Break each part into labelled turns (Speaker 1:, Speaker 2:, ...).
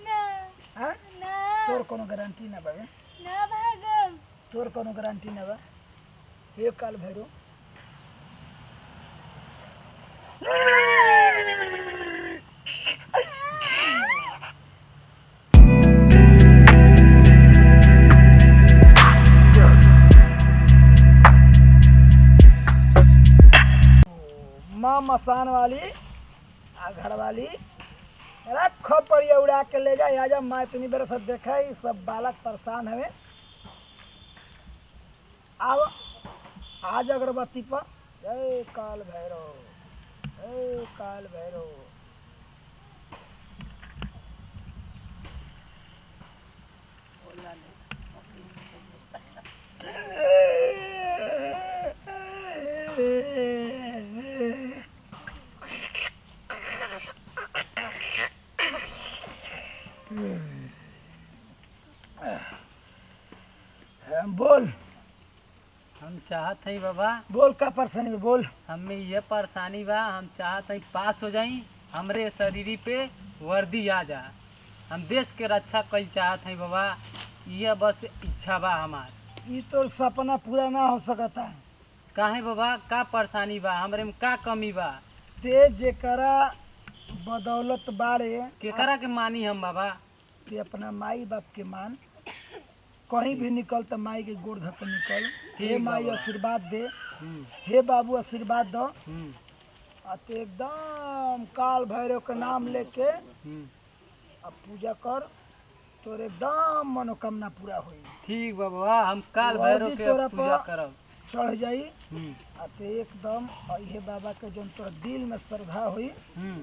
Speaker 1: ना
Speaker 2: हां
Speaker 1: ना
Speaker 2: तोर कोनो गारंटी ना बाबे
Speaker 1: ना भागम
Speaker 2: तोर कोनो गारंटी ना बा हे काल भैरो माँ मसान वाली आ घर वाली रखो पड़िया उड़ा के ले जा आजा माँ इतनी बेर से देखा ही सब बालक परेशान हवे आओ आज अगरबत्ती पर जय काल भैरव जय काल भैरव बोल
Speaker 3: हम चाहत हई बाबा
Speaker 2: बोल का परेशानी में बोल
Speaker 3: हमें ये परेशानी बा हम चाहत हई पास हो जाई हमरे शरीरी पे वर्दी आ जा हम देश के रक्षा कई चाहत हई बाबा ये बस इच्छा बा हमार
Speaker 2: ये तो सपना पूरा ना हो सकता
Speaker 3: काहे बाबा का परेशानी बा हमरे में का कमी बा
Speaker 2: ते जेकरा बदौलत बाड़े
Speaker 3: केकरा के मानी हम बाबा
Speaker 2: ते अपना माई बाप के मान कहीं भी निकल तो माई के गोड़ धक निकल
Speaker 3: ठीक
Speaker 2: हे माई
Speaker 3: बाबा।
Speaker 2: आशीर्वाद दे
Speaker 3: हम्म,
Speaker 2: हे बाबू आशीर्वाद दो
Speaker 3: हम्म,
Speaker 2: आ ते एकदम काल भैरव के नाम लेके
Speaker 3: हम्म।
Speaker 2: अब पूजा कर तोर एकदम मनोकामना पूरा होई
Speaker 3: ठीक बा बाबा हम काल
Speaker 2: वर्दी
Speaker 3: भैरव के
Speaker 2: तोरा
Speaker 3: पूजा
Speaker 2: पर
Speaker 3: करब
Speaker 2: चढ़ जाई
Speaker 3: हम्म,
Speaker 2: आ ते एकदम अहे बाबा के जौन तोर दिल में श्रद्धा होई
Speaker 3: हम्म,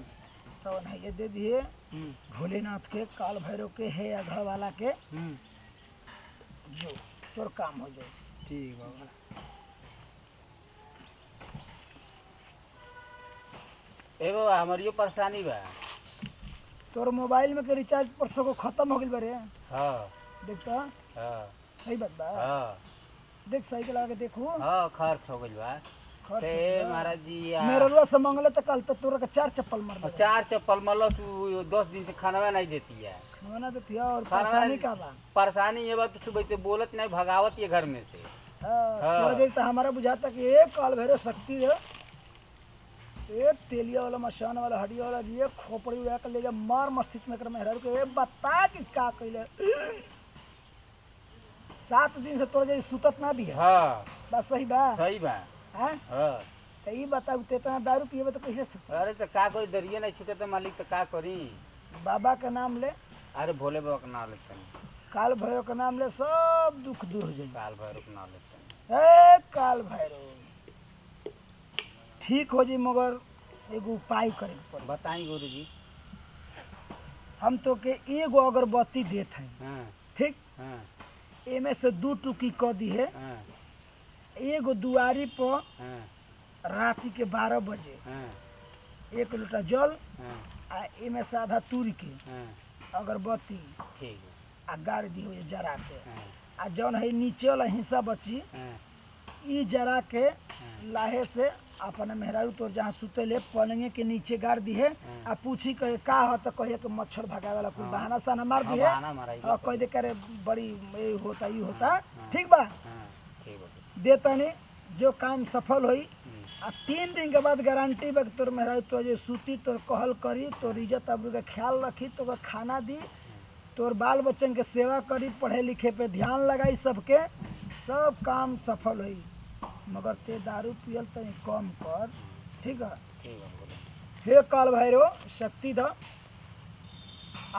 Speaker 2: तो ये दे दिए
Speaker 3: हम्म,
Speaker 2: भोलेनाथ के काल भैरव के हे अघड़ वाला के
Speaker 3: हम्म।
Speaker 2: जो तोर काम हो जाए
Speaker 3: ठीक बाबा ए बाबा हमारियो परेशानी बा
Speaker 2: तोर मोबाइल में के रिचार्ज पर सगो खत्म हो गइल बारे
Speaker 3: हाँ
Speaker 2: देख तो
Speaker 3: हाँ
Speaker 2: सही बात बा
Speaker 3: हाँ
Speaker 2: देख सही के लगा के देखू
Speaker 3: हाँ खर्च हो गइल बा
Speaker 2: खर्च
Speaker 3: ते
Speaker 2: हो गइल बा।
Speaker 3: महाराज जी
Speaker 2: मेरे रुआ से मंगले तो कल तो तोरा के 4 चप्पल मार दे
Speaker 3: चार चप्पल मतलब तू 10 दिन से खाना नहीं देती है
Speaker 2: खाना देती है और
Speaker 3: खाना
Speaker 2: परेशानी का बा
Speaker 3: परेशानी ये बात सुबह से बोलत नहीं भगावत ये घर में से हाँ।
Speaker 2: तोरा जैसे हमारा बुझाता कि एक काल भैरव शक्ति है एक तेलिया वाला मशान वाला हड्डी वाला जी खोपड़ी उड़ा के ले जा मार मस्तिष्क में कर मेहरा के ए बता कि का कइले 7 दिन से तोरा जैसे सुतत ना भी है
Speaker 3: हाँ
Speaker 2: बस सही बा
Speaker 3: सही बा
Speaker 2: हैं
Speaker 3: हाँ
Speaker 2: तो ई बताऊ ते इतना दारू पिए तो कैसे सुत
Speaker 3: अरे तो का कोई दरिया नहीं छूटे तो मालिक तो का करी
Speaker 2: बाबा का नाम ले
Speaker 3: अरे भोले बाबा का नाम लेते हैं
Speaker 2: काल भैरव का नाम ले सब दुख दूर हो जाए
Speaker 3: काल भैरव का नाम लेते हैं
Speaker 2: ए काल भैरव ठीक हो जाए मगर एगो उपाय करे के पड़ी
Speaker 3: बताई गुरु जी
Speaker 2: हम तो के एगो अगरबत्ती देत हैं
Speaker 3: हाँ
Speaker 2: ठीक
Speaker 3: हाँ
Speaker 2: एमे से 2 टुकी क दी है
Speaker 3: हाँ
Speaker 2: एगो दुआरी पर
Speaker 3: हाँ
Speaker 2: राति के 12 बजे
Speaker 3: हाँ
Speaker 2: 1 लोटा जल
Speaker 3: हाँ
Speaker 2: आ एमे से आधा तूर के
Speaker 3: हाँ
Speaker 2: अगरबत्ती
Speaker 3: ठीक है
Speaker 2: आ गाड़ दी हो जरा के
Speaker 3: हाँ
Speaker 2: आ जौन है नीचे वाला हिस्सा बची
Speaker 3: हाँ
Speaker 2: ई जरा के लाहे से अपने मेहरारू तो जहाँ सुतले पलंगे के नीचे गाड़ दी है आ पूछी कहे का हो तो कहे कि मच्छर भगावे वाला कुछ बहाना साना मार दी है
Speaker 3: बहाना माराई
Speaker 2: और कह दे करे बड़ी ये होता ही होता
Speaker 3: हाँ।
Speaker 2: ठीक बा
Speaker 3: हाँ ठीक है
Speaker 2: देता नहीं जो काम सफल होई आ 3 दिन के बाद गारंटी बा कि तोर मेहरारू तो जे सूती तोर कहल करी तोर इज्जत आबरू के ख्याल रखी तो खाना दी तोर बाल बच्चन के सेवा करी पढ़े लिखे पे ध्यान लगाई सबके सब काम सफल होई मगर ते दारू पियल तनी कम कर ठीक है
Speaker 3: ठीक है बोलो
Speaker 2: हे काल भैरव शक्ति ध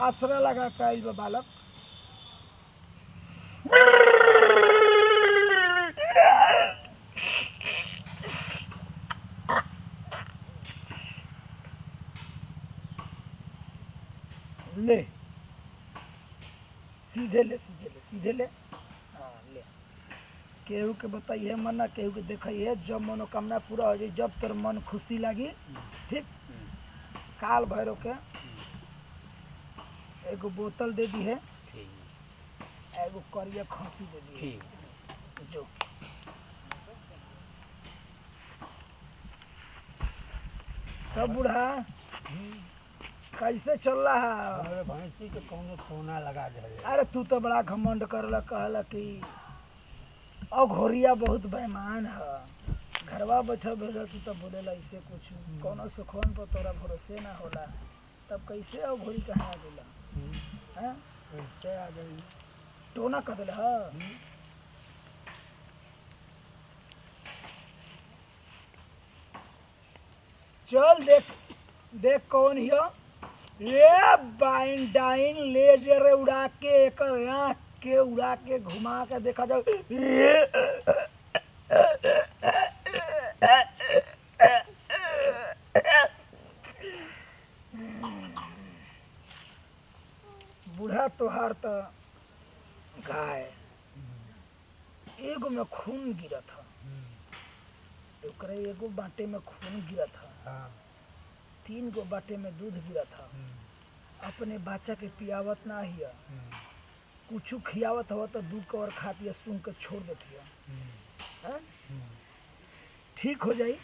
Speaker 2: आसरा लगा के आइल बा बालक ले सीधे ले सीधे ले सीधे ले हाँ ले केहू के बताइए मना केहू के देखिए जब मनोकामना पूरा हो जाए जब तोर मन खुशी लगी ठीक काल भैरव के एगो बोतल दे दी है
Speaker 3: ठीक है
Speaker 2: एगो करिया खसी दे दी
Speaker 3: ठीक
Speaker 2: है जो तब बूढ़ा कैसे चल रहा है?
Speaker 1: हमारे भैंसी के कौनो सोना लगा दे।
Speaker 2: अरे तू तो बड़ा घमंड करला, कहला कि अघोरिया बहुत बेईमान है। घरवा बैठल भेजल तू तो बोलेला ऐसे कुछ कौनो सुखवन पर तोरा भरोसे ना होला, तब कैसे अघोरी कहाँ आ गेला? हैं?
Speaker 1: कैसे आ गई?
Speaker 2: टोना कर दिल है। चल देख देख कौन हियो। ये बाइन डाइन लेजर उड़ा के एकर आँख के उड़ा के घुमा के देखा जाओ। बूढ़ा तोहार तो गाय एगो में खून गिरत ह, ओकरे एगो बाटे में खून गिरत ह,
Speaker 1: हाँ
Speaker 2: 3 गो बाटे में दूध गिरत ह। अपने बच्चा के पियावत ना हिया, कुछ खियावत हो तो 2 कवर खाती है, सूंघ के छोड़ देती है। ठीक हो जाई,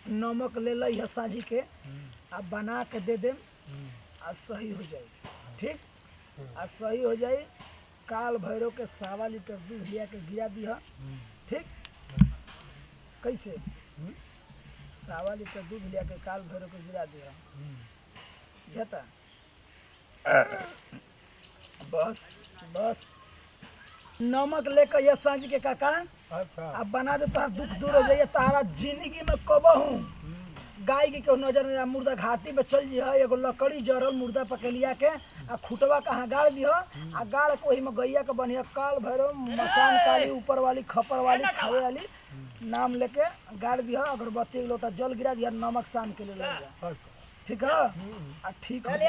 Speaker 2: नमक ले लई है साझी के, आ बना के दे देम, आ सही हो जाई। ठीक, आ सही हो जाई। काल भैरव के 1.25 लीटर दूध लिया के गिरा दी है। ठीक, कैसे 1.25 लीटर दूध लिया के काल भैरव के गिरा दी है। झता बस बस नमक लेकर यह सांझ के काका
Speaker 1: अच्छा
Speaker 2: अब बना दे, तोहर दुख दूर हो जाइए। तारा जिंदगी में कबहू गाय के केहू नजर नहीं, मुर्दा घाटी पे चल जी एगो लकड़ी जरल मुर्दा पकेलिया के आ खुटवा कहाँ गाड़ दी आ गाड़ के वही में गैया के बनिया काल भैरव मसान काली ऊपर वाली खपर वाली खावे वाली नाम लेके गाड़ दी, अगरबत्ती एक लोटा जल गिरा दिया, नमक सान के ले लिया। ठीक है, आ ठीक हो जाई।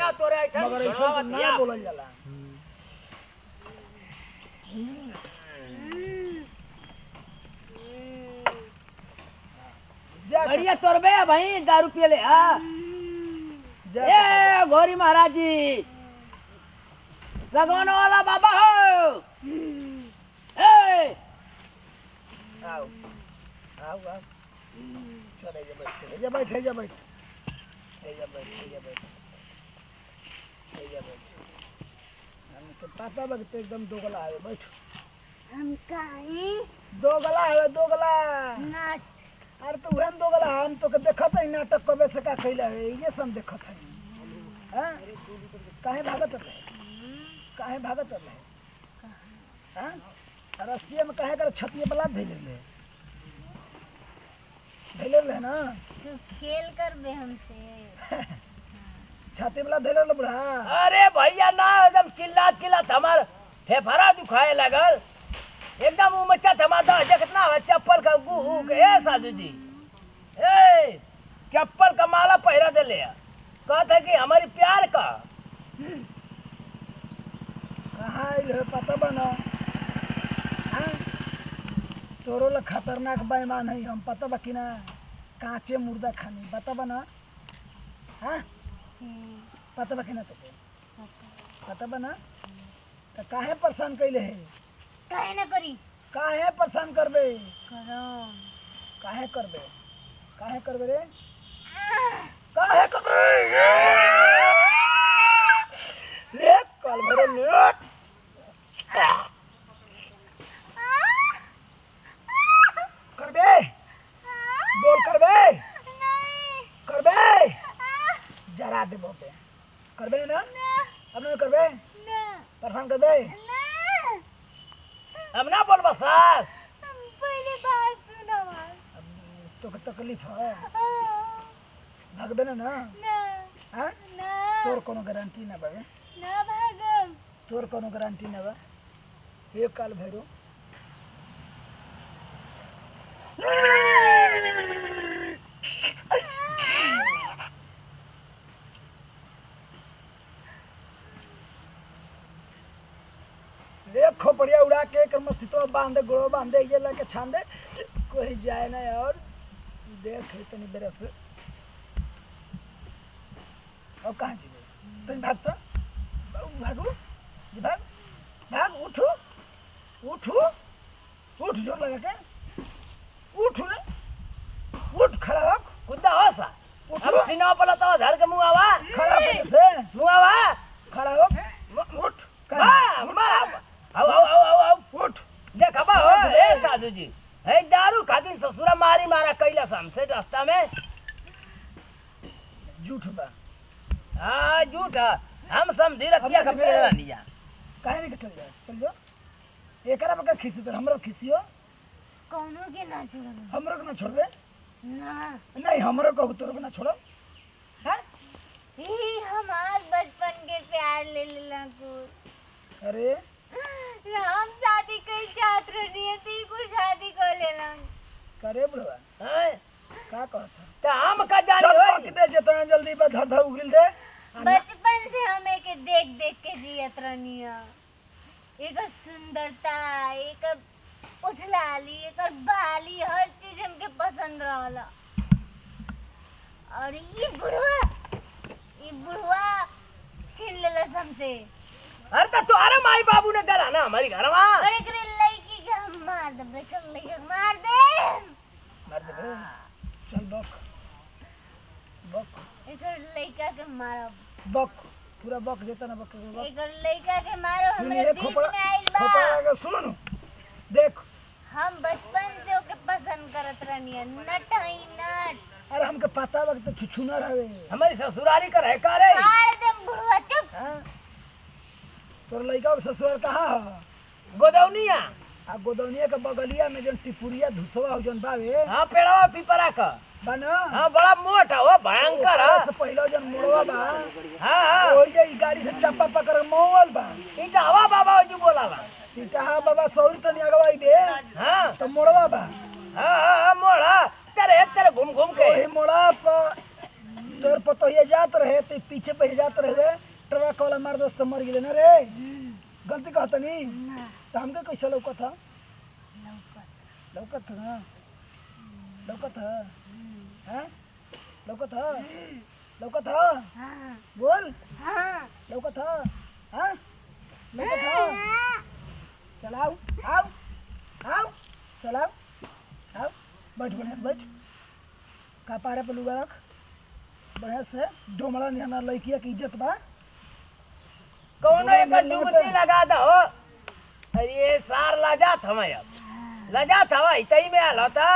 Speaker 2: मगर ऐसा ना बोलल जाला। जा
Speaker 4: बढ़िया तोरबे भाई दारू पिए ले हाँ।
Speaker 2: जा
Speaker 4: ए गौरी महाराज जी सगवान वाला बाबा हो। ए
Speaker 2: आओ आओ आओ, चले जा बैठ, जा बैठ, जा बैठ, जा बैठ, जा बैठ, जा बैठ। हमके पता बा कि तू एकदम दोगला है। बैठ,
Speaker 5: हम काहे
Speaker 2: दोगला है, दोगला।
Speaker 5: ना
Speaker 2: अरे तो उहन दोगला, हम तो के देखत है नाटक कबे से का कैला है, ये सब देखत है। हैं? काहे भागत रहे? काहे भागत रहे? हैं? रस्तिया में काहे कर छतिए बला धैले ले? धैले ले ना?
Speaker 5: तू खेल कर बे हमसे।
Speaker 2: छाती वाला धैले ले बुढ़ा।
Speaker 4: अरे भैया ना एकदम चिल्ला चिल्ला हमार फेफड़ा दुखाए लगल, एकदम उमचा थमाता कितना चप्पल का गू के। ए साधु जी ए चप्पल का माला पहरा दे ले, कहते है कि हमारी प्यार का
Speaker 2: कहाँ आइल है पता बना? हाँ? तोरो ला खतरनाक बेईमान है हम, पता बा कि ना? कांचे मुर्दा खानी, पता बना? हाँ? पता बा कि ना तुके? पता बना? तो काहे परेशान कैले है?
Speaker 5: काहे ना करी
Speaker 2: काहे परेशान करबे?
Speaker 5: करो
Speaker 2: काहे करबे? काहे करबे रे? काहे करबे? ले कल भरे ले। करबे? बोल करबे? करबे? जरा दे बोते। करबे ना? अब नहीं करबे? परेशान करबे?
Speaker 4: अब ना बोल बसार।
Speaker 5: पहले बात सुनो
Speaker 2: अब तो तकलीफ है, भागबे ना ना? हाँ? तोर कोनो गारंटी ना बा?
Speaker 5: ना भागम
Speaker 2: तोर कोनो गारंटी ना बा? एक काल भैरो ले खोपड़िया उड़ा के एकर मस्तित्व बांधे, गोड़ो बांधे, ये लाके छान दे, कोई जाए ना। और देख तनी बेरा से अब कहाँ जीवे? तनी भाग तो भागू, जी भाग भाग, उठो उठो उठ, जोर लगा के उठ रे, उठ, खड़ा हो,
Speaker 4: कुत्ता हो सा
Speaker 2: उठ
Speaker 4: अब सीना पला तो धर के मुंह आवा।
Speaker 2: खड़ा होके से
Speaker 4: मारा कैलाश हमसे रास्ता में।
Speaker 2: झूठ बा
Speaker 4: हाँ झूठ है, हम समझी रतिया का पेड़ रनिया।
Speaker 2: काहे नहीं के चल जाए, चल जाओ। एकरा बका खिसी तो हमरो खिसियो,
Speaker 5: कौनो के ना छोड़ो
Speaker 2: हमरो के ना छोड़बे।
Speaker 5: ना।
Speaker 2: नहीं हमरो को तोरो के ना छोड़ो। हैं?
Speaker 5: ई हमार बचपन के प्यार ले लेला कुल।
Speaker 2: अरे
Speaker 5: हम शादी कई चाहत रही थी कुल शादी कर लेला।
Speaker 2: करे बुढ़वा
Speaker 4: हैं?
Speaker 2: का कहता
Speaker 4: तो हम का जानी
Speaker 2: चल
Speaker 4: होई?
Speaker 2: पक दे जितना जल्दी बा धर धर उगिल दे।
Speaker 5: बचपन से हम एके देख देख के जियत रहनी है। एकर सुंदरता, एकर उठलाली, एकर बाली, हर चीज हमके पसंद रहला। और ये बुढ़वा छीन लेलस हमसे।
Speaker 4: अरे तो तुम्हारे माई बाबू ने गला ना हमारी घर में।
Speaker 5: और एकरे लड़की के हम मार दे, एकर लड़की के मार दे।
Speaker 2: मार दे बे। चल बक बक
Speaker 5: एकर लड़का के मारब।
Speaker 2: बक पूरा बक जेता ना बक बक।
Speaker 5: एकर लड़का के मारो
Speaker 2: सुनिए
Speaker 5: हमरे बीच
Speaker 2: खोपड़ा
Speaker 5: में आइल बा।
Speaker 2: खोपड़ा के सुन देख।
Speaker 5: हम बचपन से ओके पसंद करत रहनी है। नट हई नट।
Speaker 2: अरे हमके पता बा तो छुछुनर हवे।
Speaker 4: हमारी ससुरारी का रह का रे।
Speaker 5: मार दे बुढ़वा चुप।
Speaker 2: हां तोर लइका के ससुर कहाँ ह?
Speaker 4: गोदौनिया।
Speaker 2: आ गोदौनिया के बगलिया में जन टिपुरिया धुसवा हो जन बावे
Speaker 4: हाँ पेड़वा पीपरा का।
Speaker 2: बन
Speaker 4: हाँ बड़ा मोटा हो, भयंकर है।
Speaker 2: से पहले जन मोड़वा बा
Speaker 4: हाँ हाँ
Speaker 2: ओइ जे ई गाड़ी से चप्पा पकड़ के मोवल बा।
Speaker 4: इटा हवा बाबा जो बोला बा।
Speaker 2: ई कहा बाबा सौरी तनी अगवाई दे
Speaker 4: हाँ
Speaker 2: तो मोड़वा बा।
Speaker 4: हाँ हाँ मोड़ा तेरे तेरे घूम घूम के।
Speaker 2: ओही मोड़ा पर तोर पतोहिया जात रहे तो पीछे पे जात रहे ट्रक वाला मार दोस्त मर गेले ना रे। गलती कहतनी तो हमके कैसे लौकत ह? लौकत ह लौकत ह हैं? लौकत ह लौकत ह
Speaker 5: हाँ
Speaker 2: बोल
Speaker 5: हाँ
Speaker 2: लौकत ह हैं? लौकत ह चलाओ आओ आओ चलाओ आओ बैठ बढ़िया से बैठ। का पारे पे लुगा रख बढ़िया से। डोमड़ा नहीं हमारा लड़किया की इज्जत बा।
Speaker 4: कौनो एक डुबती लगा दो। अरे ये सार लजात हमें अब लजात हवा इतई में आल होता।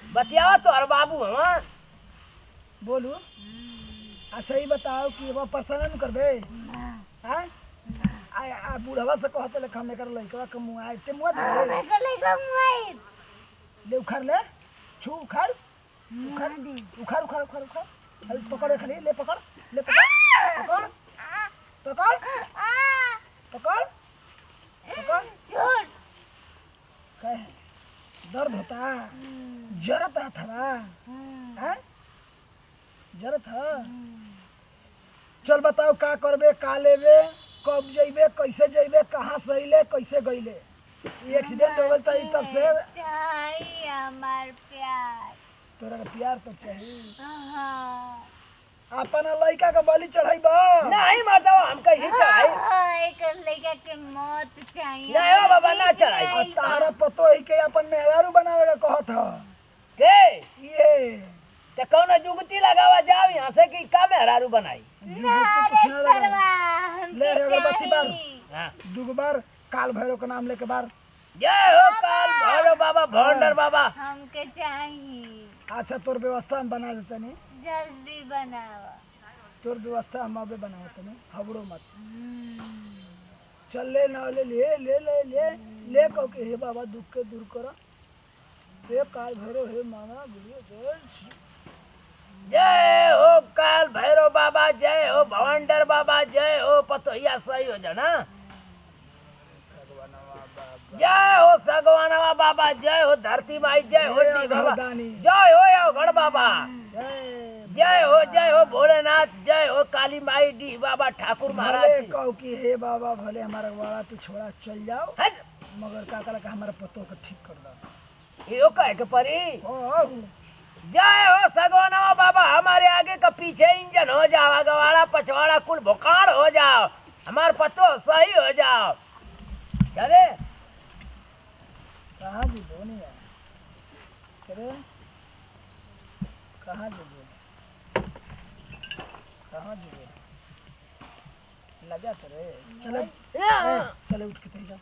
Speaker 4: बतियाओ तो हर बाबू हम।
Speaker 2: बोलू अच्छा ये बताओ कि वो परेशान न करबे हैं? आ बुढ़वा से कहते ले हम एकर लइकवा के मुआ ते मुआ दे
Speaker 5: एकर लड़का मुआई।
Speaker 2: ले उखाड़ ले छू उखाड़ उखाड़ उखाड़ उखाड़ उखाड़ उखाड़ अरे पकड़ खाली ले पकड़ ले पकड़ पकड़ पकड़ पकड़ पकड़।
Speaker 5: छोड़।
Speaker 2: कहे दर्द होता जरत हवा हैं? जरत है। चल बताओ का करबे का लेबे कब जइबे कैसे जइबे कहाँ से अइले कैसे गइले? ई एक्सीडेंट हो गइल त ई तब से
Speaker 5: चाहिए हमार प्यार।
Speaker 2: तोरा के प्यार तो चाहिए।
Speaker 5: हाँ
Speaker 2: अपन लइका के बलि चढ़ाइबा
Speaker 4: नहीं मरता हम कैसे चढ़ाई।
Speaker 5: हाँ एकर लड़का के मौत चाहिए।
Speaker 4: नहीं हो बाबा, ना चढ़ाई।
Speaker 2: आ तारा पतो है के अपन मेहरारू बनावे का कहत ह
Speaker 4: के
Speaker 2: ये
Speaker 4: ते कौनो जुगती लगावा जाओ यहाँ से कि का मेहरारू बनाई।
Speaker 2: जुगती कुछ ना लगा
Speaker 5: सरवा
Speaker 2: ले अगरबत्ती बार
Speaker 5: चाहिए।
Speaker 4: हाँ
Speaker 2: दुगो बार काल भैरव के नाम लेके बार।
Speaker 4: जय हो काल भैरव बाबा भंडर बाबा।
Speaker 5: हमके चाहिए।
Speaker 2: अच्छा तोर व्यवस्था हम बना देतनी।
Speaker 5: जल्दी बनावा।
Speaker 2: तोर व्यवस्था हम अबे बना देतनी हबड़ो मत। चल ले ना ले ले ले ले ले ले कहो कि हे बाबा दुख के दूर करो हे काल भैरव हे मामा बुढ़िया जय श्री।
Speaker 4: जय हो काल भैरव बाबा, जय हो भवंडर बाबा, जय हो पतोहिया सही हो जाना। जय हो सगवानवा बाबा, जय हो धरती माई, जय हो
Speaker 2: जय
Speaker 4: डी बाबा,
Speaker 2: अघरदानी।
Speaker 4: जय हो अवघड़ बाबा,
Speaker 2: जय
Speaker 4: जय हो भोलेनाथ, जय हो काली माई डी बाबा ठाकुर महाराज
Speaker 2: भले
Speaker 4: जी।
Speaker 2: कहो कि हे बाबा भले हमारा वाला पिछोड़ा चल जाओ
Speaker 4: हट,
Speaker 2: मगर का करा का हमारा पतो के ठीक कर दो।
Speaker 4: यो कहे के परी।
Speaker 2: ओ
Speaker 4: जय हो सगवानवा बाबा, हमारे आगे का पीछे इंजन हो जाओ, अगवाड़ा पछवाड़ा कुल भुकाड़ हो जाओ, हमार पतो सही हो जाओ। चले
Speaker 2: कहाँ जी बोनी है करे कहाँ जी कहाँ जी लगा तेरे चले चले उठ के जा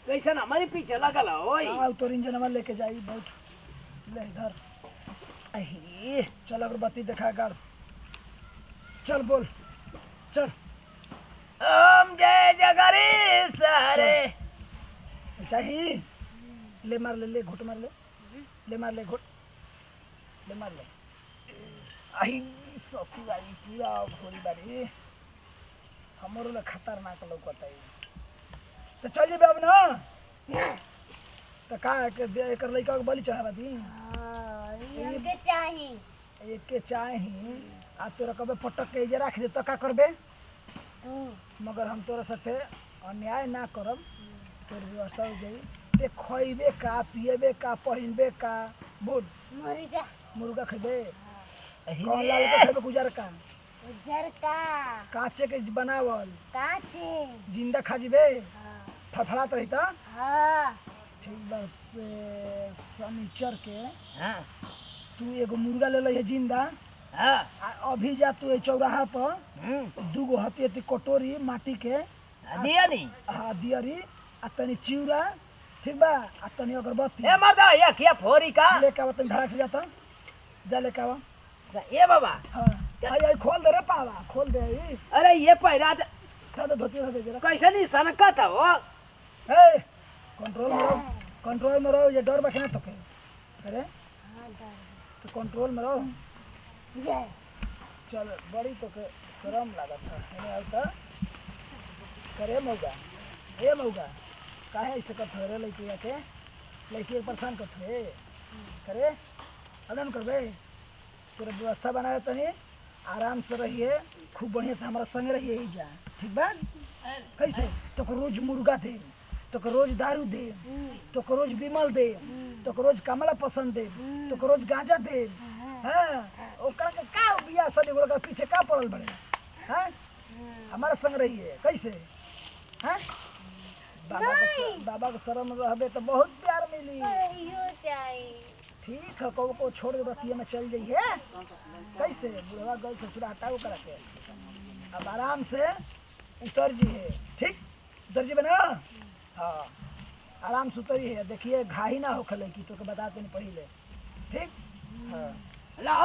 Speaker 4: कैसन हमारे पीछे लगल हो।
Speaker 2: हाँ तो इंजन लेके जाई बैठ ले इधर चल अगरबत्ती दिखा कर चल बोल चल
Speaker 4: ओम जय जगदीश हरे।
Speaker 2: चाहिए ले मार ले घुट मार ले मार ले घुट ले मार ले आई ससुर आई पूरा घोड़ी बारी हमरो ले खतरनाक लौकता है तो चल जेबे अब ना तो का के एकर लइका के बलि चढ़ावा दी
Speaker 5: हमके चाही
Speaker 2: एक के चाही आ तोरा कबे पटक के जे रख दे तो का करबे मगर हम तोरा साथे अन्याय ना करब तोर व्यवस्था हो जाई ते खइबे का पिएबे का पहिनबे का बोल
Speaker 5: मुर्गा
Speaker 2: मुर्गा खइबे कौन लाल के खइबे गुजर का
Speaker 5: उजर का
Speaker 2: काचे के बनावल
Speaker 5: काचे
Speaker 2: जिंदा खाजिबे फफड़ात रही था
Speaker 5: हाँ
Speaker 2: ठीक बस शनिचर के
Speaker 4: हाँ
Speaker 2: तू एगो मुर्गा ले ले जिंदा
Speaker 4: हाँ
Speaker 2: आ अभी जा तू ए चौराहा पर दूगो हती कटोरी माटी के
Speaker 4: दिया नहीं
Speaker 2: हाँ दियरी आ तनी चिउरा ठीक बा आ तनी अगरबत्ती
Speaker 4: ए मर्दा ये क्या फोरी का
Speaker 2: लेके आवा तनी धड़क से जाता जा लेके आवा
Speaker 4: ए बाबा
Speaker 2: हाँ आई आई खोल दे रे पावा खोल दे ई
Speaker 4: अरे ये पैरा
Speaker 2: तो धोती धो दे जरा
Speaker 4: कैसे नहीं सनका था वो
Speaker 2: ए कंट्रोल में रहो ये डर बखना तो के अरे तो कंट्रोल में रहो
Speaker 5: जय
Speaker 2: चल बड़ी तो के शर्म लागत है हमें आवता करे मौगा ए मौगा काहे ऐसे करत रे लइकिया के लइकिया के परेशान करत रे करे अदन करबे पूरा व्यवस्था बनाए तनी आराम से रहिए खूब बढ़िया से हमारा संग रहिए ही जा ठीक बा कैसे तो को रोज मुर्गा दे तो को रोज दारू दे तो को रोज बिमल दे तो को रोज कमला पसंद दे तो को रोज गांजा दे हां ओकरा के का बियाह शादी ओकरा पीछे का पड़ल बड़े हैं हमारा संग रहिए कैसे हैं बाबा के शरण में रहबे तो बहुत प्यार मिली
Speaker 5: यो चाही
Speaker 2: ठीक है को छोड़ के बतिया में चल जाइए कैसे बुढ़वा गल ससुरा हटाओ करा के अब आराम से उतर जी है ठीक उतर जी बना हाँ आराम से उतरी है देखिए घाही ना हो खले की तो के बता देने पहले ठीक हाँ
Speaker 4: ला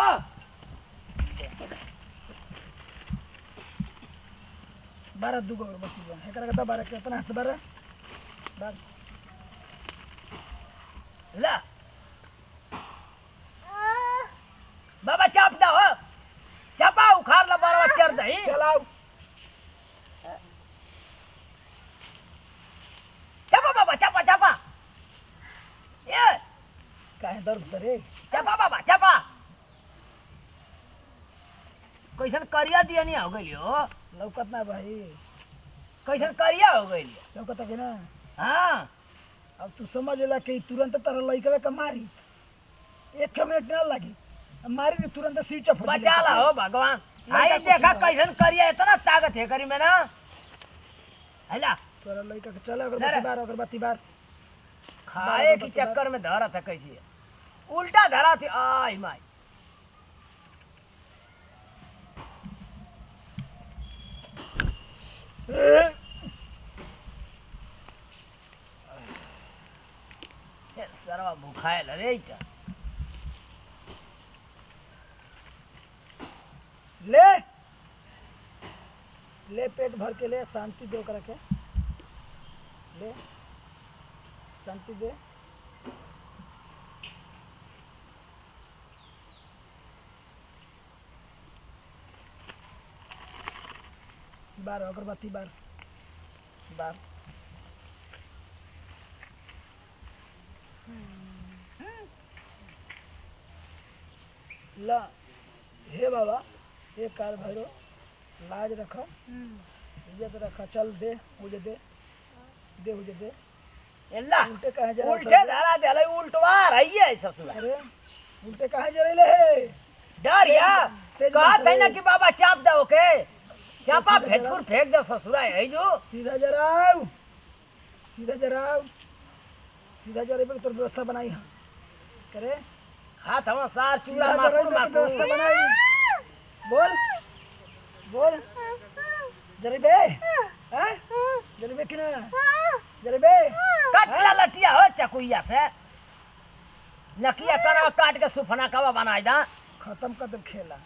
Speaker 2: बारह दूगो बत्ती बन एकरा के 12 के अपना हाथ से 12
Speaker 4: ला बाबा चाप दा हो चापा उखाड़ ला बारवा चर दही
Speaker 2: चलाओ
Speaker 4: चापा बाबा चापा चापा ये
Speaker 2: काहे दर्द करे
Speaker 4: चापा बाबा चापा कैसन करिया दिया नहीं हो गई हो
Speaker 2: लौकत ना भाई
Speaker 4: कैसन करिया हो गई
Speaker 2: लौकत के ना
Speaker 4: हाँ
Speaker 2: अब तू समझ ला कि तुरंत तरह लइकवे के मारी 1 मिनट ना लगी मारी के तुरंत स्विच ऑफ
Speaker 4: बचा ला हो भगवान आई
Speaker 2: कुछ
Speaker 4: देखा
Speaker 2: नहीं।
Speaker 4: कैसन करिया इतना ताकत है करी में ना हैला
Speaker 2: तोरा लइका के चल अगरबत्ती बार
Speaker 4: खाए के चक्कर में धरा था कैसी उल्टा धरा थी आई माई सरवा भूखाए रे क्या
Speaker 2: ले ले पेट भर के ले शांति दे ओकरा के ले शांति दे बार अगरबत्ती बार बार ला हे बाबा हे काल भैरो लाज रख इज्जत रख चल दे मुझे दे मुझे दे
Speaker 4: एल्ला
Speaker 2: उल्टे कहे जा
Speaker 4: उल्टे धरा दे उल्टवा रही है ससुरा
Speaker 2: अरे उल्टे कहे जा रहे है
Speaker 4: डर या
Speaker 2: तेज
Speaker 4: कहा
Speaker 2: मत
Speaker 4: थे ना
Speaker 2: रहे।
Speaker 4: कि बाबा चाप दो के चापा
Speaker 2: सीधा
Speaker 4: फेंकूर फेंक दो ससुरा है जो
Speaker 2: सीधा जराओ सीधा जराओ सीधा जरे पे तो व्यवस्था बनाई है करे
Speaker 4: हाथ हम सार चूड़ा
Speaker 2: सीधा जराई
Speaker 4: माकूर
Speaker 2: पे व्यवस्था
Speaker 4: माकूर
Speaker 2: बनाई बोल बोल जरीबे हैं जरीबे कि ना जरीबे
Speaker 4: कट ला लटिया हो चकुइया से नकिया कना काट के सुफना कवा बनाई दा
Speaker 2: खत्म कर दे खेला।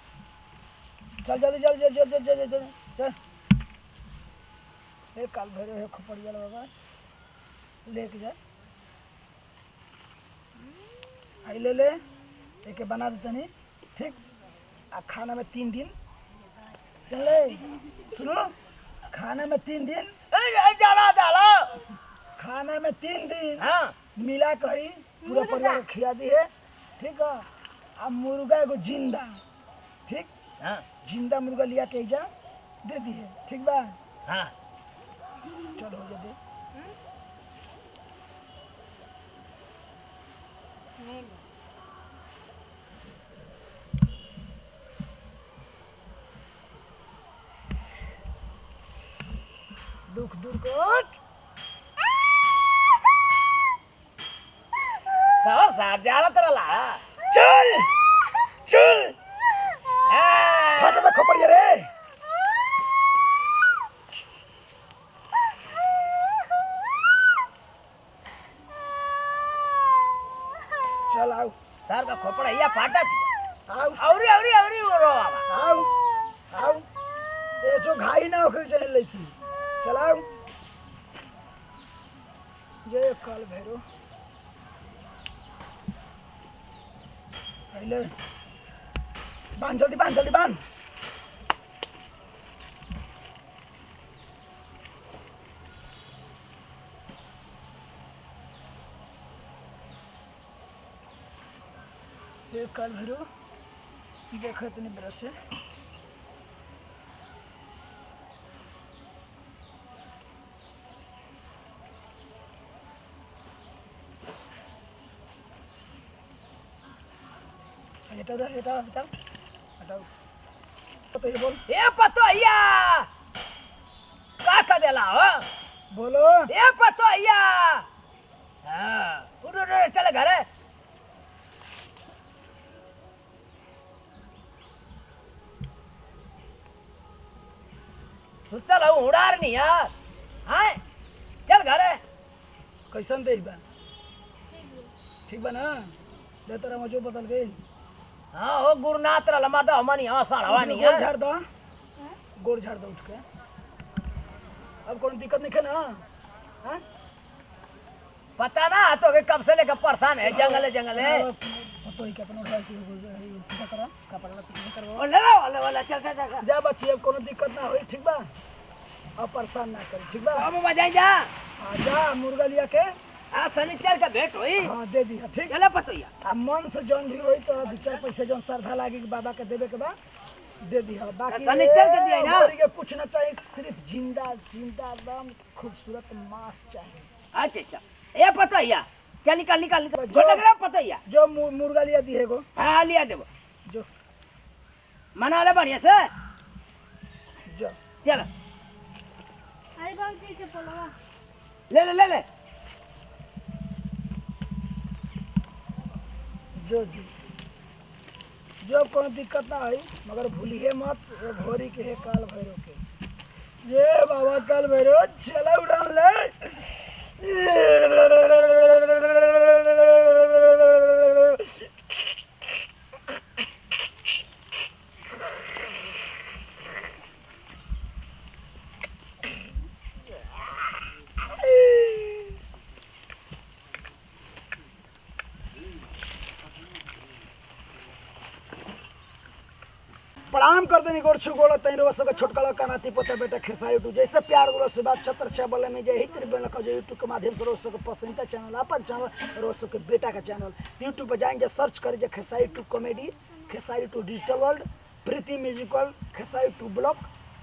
Speaker 2: चल जल्दी जल्दी जल्दी जल्दी जल्दी जल्दी चल। ए काल भैरव है खोपड़िया बाबा लेके जा। आई ले ले एक बना दे तनी ठीक। आ खाना में 3 दिन चले सुनो खाना में 3 दिन
Speaker 4: जरा डालो
Speaker 2: खाना में 3 दिन
Speaker 4: हाँ
Speaker 2: मिला करी पूरा परिवार को खिला दी है ठीक है। अब मुर्गा एगो जिंदा ठीक
Speaker 4: हाँ
Speaker 2: जिंदा मुर्गा लिया के जा दे दी है ठीक बा।
Speaker 4: हाँ
Speaker 2: चलो हो जा दे। दुख दूर कर
Speaker 4: कहो साहब जाला तेरा ला
Speaker 2: चल चल
Speaker 4: हाँ।
Speaker 2: फट दे खोपड़िया रे। चल आओ
Speaker 4: सर का खोपड़ा या फाटा
Speaker 2: आओ
Speaker 4: औरी औरी औरी वो रो बाबा
Speaker 2: आओ आओ ये जो घाई ना होकर चले लड़की चलाओ। जय काल भैरव पहले बांध जल्दी बांध जल्दी बांध। जय काल भैरव देखो इतनी बरस से हटाओ हटाओ हटाओ हटाओ तो ये बोल
Speaker 4: ए पतोहिया का कर देला हो
Speaker 2: बोलो
Speaker 4: ए पतोहिया हाँ उड़ उड़ उड़, चले घरे सुतल हूँ उड़ार नहीं यार हाँ चल घरे
Speaker 2: कैसन दे बा ठीक बा ना दे तेरा मजो बदल गई।
Speaker 4: हाँ हो गुरुनाथ लमा दो हमनी हाँ साढ़वा नहीं
Speaker 2: गोड़
Speaker 4: है
Speaker 2: झाड़ दो गोड़ झाड़ दो उठ के। अब कोई दिक्कत नहीं है ना हाँ?
Speaker 4: पता ना तो के कब से लेकर परेशान है जंगल जंगल है
Speaker 2: तो ही क्या अपना उठा के सीधा करा कपड़ा पीछे करवा
Speaker 4: ओ ले लो ले चल चल चल
Speaker 2: जा बच्ची अब कोनो दिक्कत ना होई ठीक बा। अब परेशान ना कर ठीक बा।
Speaker 4: अब बजाई जा
Speaker 2: आ जा मुर्गा लिया के
Speaker 4: आ शनिचर का भेंट हुई
Speaker 2: हाँ दे दी ठीक।
Speaker 4: चले पतोहिया
Speaker 2: आ मन से जौन भी होई तो 2-4 पैसे जौन श्रद्धा लागी कि बाबा के देवे के बा दे दी बाकी
Speaker 4: शनिचर के दिया ना?
Speaker 2: मुर्गे के कुछ ना चाहिए सिर्फ जिंदा जिंदा एकदम खूबसूरत मांस चाहिए।
Speaker 4: अच्छा अच्छा ए पतोहिया चल निकल निकल निकल जो लग रहा पतोहिया
Speaker 2: जो मुर्गा लिया दी है गो
Speaker 4: हाँ लिया देबो
Speaker 2: जो
Speaker 4: मना ले बढ़िया से
Speaker 2: जो
Speaker 4: चल
Speaker 5: अरे बाबूजी चप्पलवा
Speaker 4: ले ले ले ले
Speaker 2: जो जी जो कोनो दिक्कत ना आई मगर भूलिए मत ये भोरी के है काल भैरव के। ये बाबा काल भैरव चला उड़ान ले प्रणाम कर देनी गोर छुगोल तई रो सब छोटका कनाती पोता बेटा खेसारी टू जैसे प्यार गुलो से बात छतर छे बोले में जे हित बन को यूट्यूब के माध्यम से रो सब पसंदीदा चैनल अपन चैनल रो सब के बेटा का चैनल यूट्यूब पे जाएंगे सर्च करिए Khesari two comedy Khesari two digital world Preeti musical Khesari two blog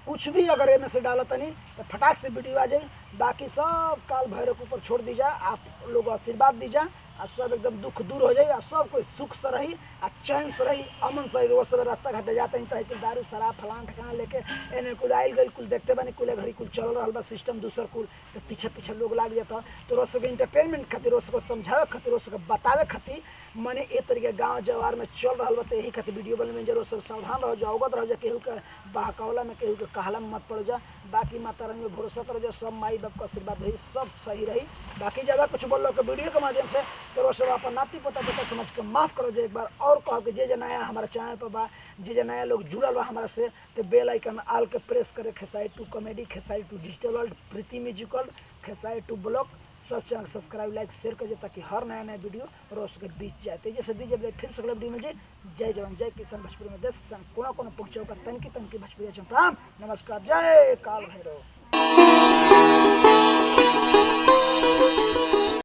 Speaker 2: कुछ भी अगर एम से डालो तनी तो फटाक से वीडियो आ जाए। बाकी सब काल भैरव के ऊपर छोड़ दीजा आप लोग आशीर्वाद दीजा आ सब एकदम दुख दूर हो जाए आ सब कोई सुख से रही आ चैन से रही अमन से रही। वो सब रास्ता घाटे जाते हैं तो दारू शराब फलान ठिकाना लेके एने कुल आयल गई कुल देखते बने कुल घड़ी कुल चल रहा बा सिस्टम दूसर कुल तो पीछे पीछे लोग लाग जाता तो रोज सबके इंटरटेनमेंट खातिर रोज सबको समझावे खातिर रोज सबको बतावे खातिर मने ए तरीके गाँव जवार में चल रहा बा तो यही खातिर वीडियो बने में जरूर सब सावधान रहो जा अवगत रहो जा केहू के बहकावला में केहू के कहला में मत पड़ जा। बाकी माता रानी में भरोसा करो जा सब माई बाप का आशीर्वाद रही सब सही रही। बाकी ज़्यादा कुछ बोल लो कि वीडियो के माध्यम से तो वो सब अपन नाती पोता बेटा समझ के माफ़ करो जे एक बार और कहो कि जे नया हमारा चैनल पर बा जे नया लोग जुड़ल बा हमारा से तो बेल आइकन आल के प्रेस करे Khesari two comedy Khesari two digital world Preeti musical Khesari two blog सब चैनल सब्सक्राइब लाइक शेयर कर ताकि हर नया नया वीडियो रोज के बीच जाए तेजी से दीजिए फिर से अगले वीडियो में जी जय जवान जय किसान भोजपुरी में देश किसान कोना कोना पहुँचे होगा तनकी तनकी भोजपुरी प्रणाम नमस्कार जय काल भैरव।